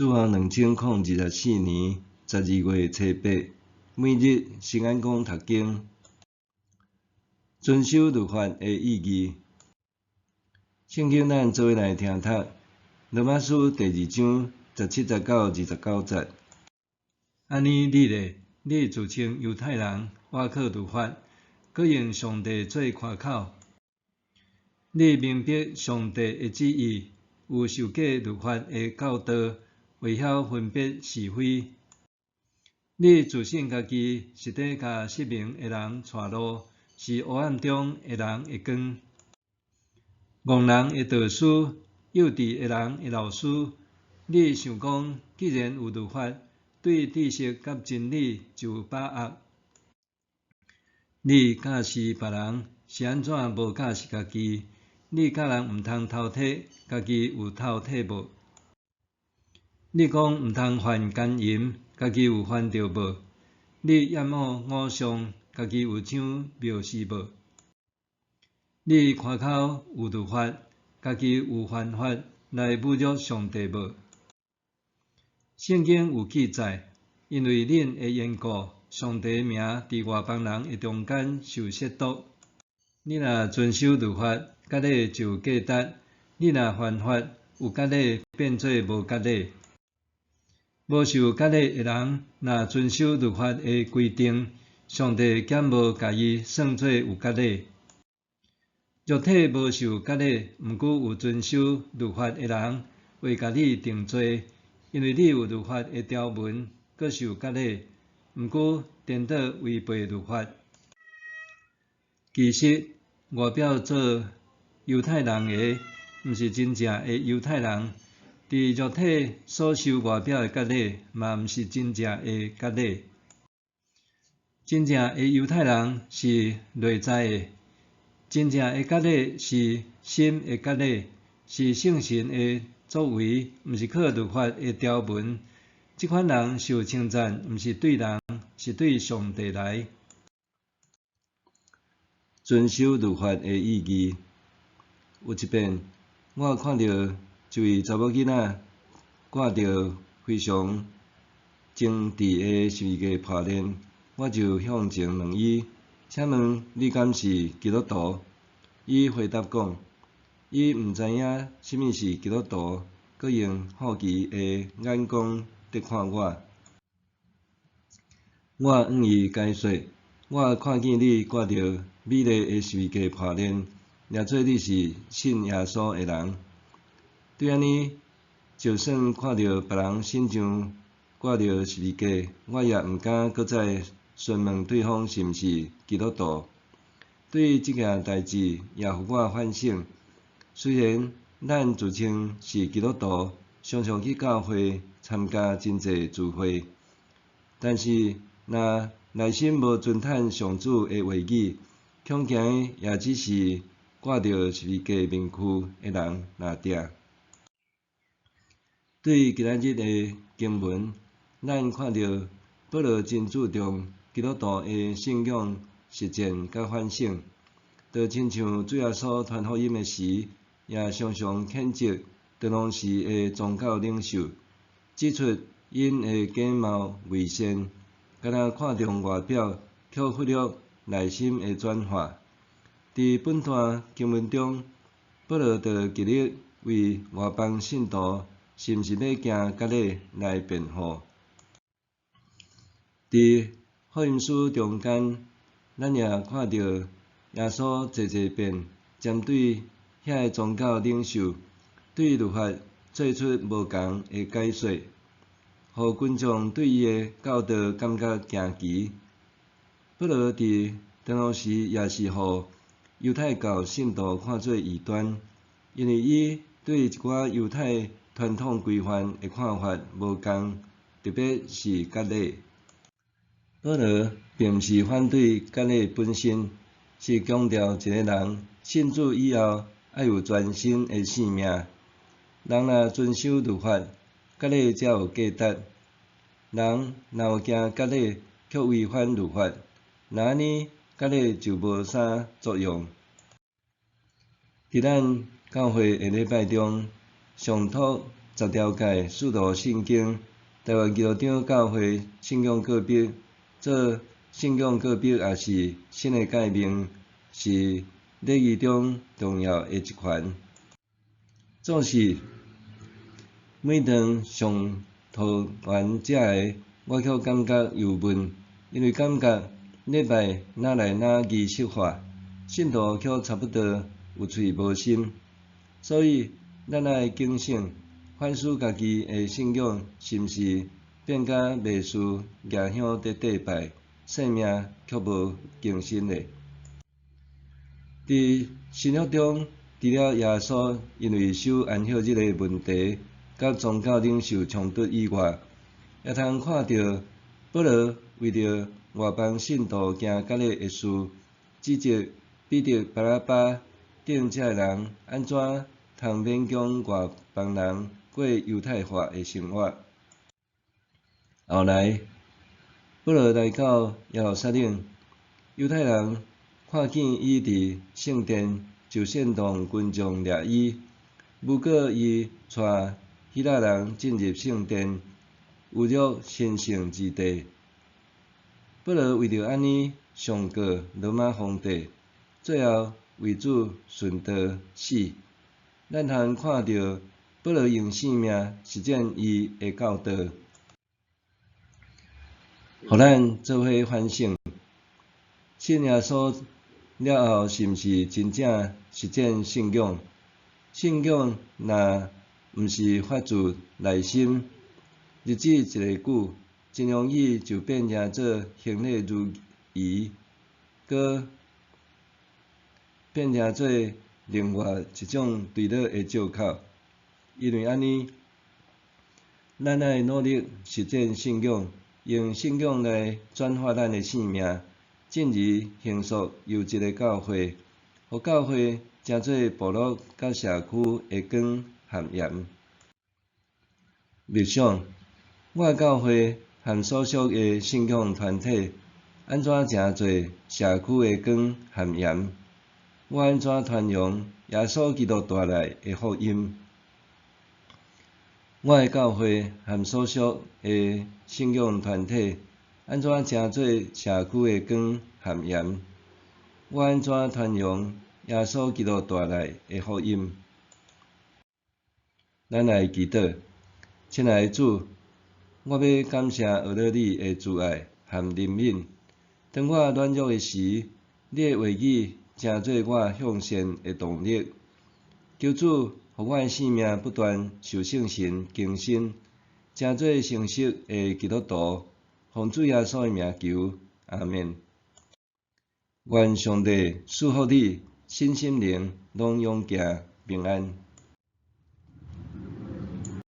自从2024年12月初8，每日圣安宫读经，遵守律法的意义。圣经咱做伙来听读，罗马书第2章17、19、29节。安尼你咧，你自称犹太人，瓦靠律法，搁用上帝做夸口。你明白上帝的旨意，有受过律法的教导，会晓分别是非。你自信家己是伫甲失明的人带路，是黑暗中的人的光。戆人的导师，幼稚的人的老师。你想讲，既然有律法，对知识甲真理就有把握。你教示别人，是安怎无教示家己？你教人毋通偷窃，家己有偷窃无？你讲毋通犯奸淫，家己有犯着无？你厌恶偶像，家己有抢庙事无？你夸口有律法，家己有犯法来侮辱上帝无？圣经有记载，因为恁的缘故，上帝的名伫外邦人的中间受亵渎。你若遵守律法，甲咧就有价值；你若犯法，有甲咧变做无甲咧。无受甲咧的人，若遵守律法的规定，上帝减无家己算做有甲咧。肉体无受甲咧，毋过有遵守律法的人，为家己定罪，因为你有律法的条文，阁受甲咧，毋过颠倒违背律法。其实外表做犹太人的，毋是真正的犹太人。伫肉体所受外表的割礼，嘛毋是真正的割礼。真正的犹太人是内在的，真正的割礼是心的割礼，是圣神的作为，毋是靠律法的条文。即款人受称赞，毋是对人，是对上帝来。遵守律法的意义。有一遍，我看到一位查某囡仔挂着非常精致的十字架破链，我就向前问伊：“请问你敢是基督徒？”伊回答讲：“伊毋知影什么是基督徒，阁用好奇的眼光伫看我。”我向伊解说：“我看见你挂着美丽的十字架破链，掠做你是信耶稣的人。对安尼，就算看到别人身上挂着十字架，我也毋敢搁再询问对方是毋是基督徒。对即件代志也互我反省。虽然咱自称是基督徒，常常去教会参加真济聚会，但是若内心无尊坦上主的话语，恐惊也只是挂着十字架面躯的人拿定。对今仔日的经文，咱看到保罗真注重基督徒的信仰实践甲反省，就亲像主耶稣传福音的时，也常常谴责当当时的宗教领袖，指出因的假冒伪善，敢若看重外表，却忽略内心的转化。伫本段经文中，保罗就极力为外邦信徒是毋是要行割礼来辩护。伫福音书中间，咱也看到耶稣济遍针对遐个宗教领袖对律法做出无共的解说，互群众对伊的教导感觉惊奇。保罗伫当当时也是互犹太教信徒看做异端，因为伊对一寡犹太传统规范的看法无共，特别是割礼。保罗并毋是反对割礼本身，是强调一个人信主以后要有全新的性命。人若遵守律法，割礼才有价值。人若有行割礼，却违反律法，那安尼割礼就无啥作用。伫咱教会的礼拜中，上托10条界使徒圣经，台湾基督长教会信仰个别，做信仰个别也是新的界面，是礼仪中重要的一环。总是每当上读完这个，我却感觉忧闷，因为感觉礼拜哪来哪仪式化，信徒却差不多有喙无心，所以咱爱警醒，反思家己的信仰是毋是变甲袂事nghề香伫祭拜，性命却无更新咧。伫新约中，除了耶稣因为守安息日的问题甲宗教领袖冲突以外，也通看到保罗为着外邦信徒行割礼的事，指责彼得、巴拉巴等这个人安怎通勉强外邦人过犹太化的生活。后来，保罗来到耶路撒冷，犹太人看见伊伫圣殿就煽动群众掠伊，不过伊带希腊人进入圣殿，侮辱神圣之地。保罗为着安尼上告罗马皇帝，最后为主顺道死。咱通看到保罗用性命实践伊的教导，互咱做伙反省，信耶稣了后是毋是真正实践信仰？信仰若毋是发自内心，日子一个久，真容易就变成做行礼如仪，搁变成做另外一种对落的借口。因为安尼，咱爱努力实践信仰，用信仰来转化咱的性命，进而形塑优质的教会，互教会成做部落甲社区的光和盐。默想，我的教会和所属的信仰团体，安怎成做社区的光和盐？我安怎传扬耶稣基督带来的福音？我的教会和所属的信仰团体，安怎成做社区的光和盐？我安怎传扬耶稣基督带来的福音？咱来祈祷，亲爱的主，我要感谢学了你的慈爱和怜悯。当我软弱的时，你的话语成做我向善的动力。求主，互我的生命不断受圣神更新，成做成熟的基督徒。奉主耶稣的名求，阿们。愿上帝赐福你身心灵拢永行平安。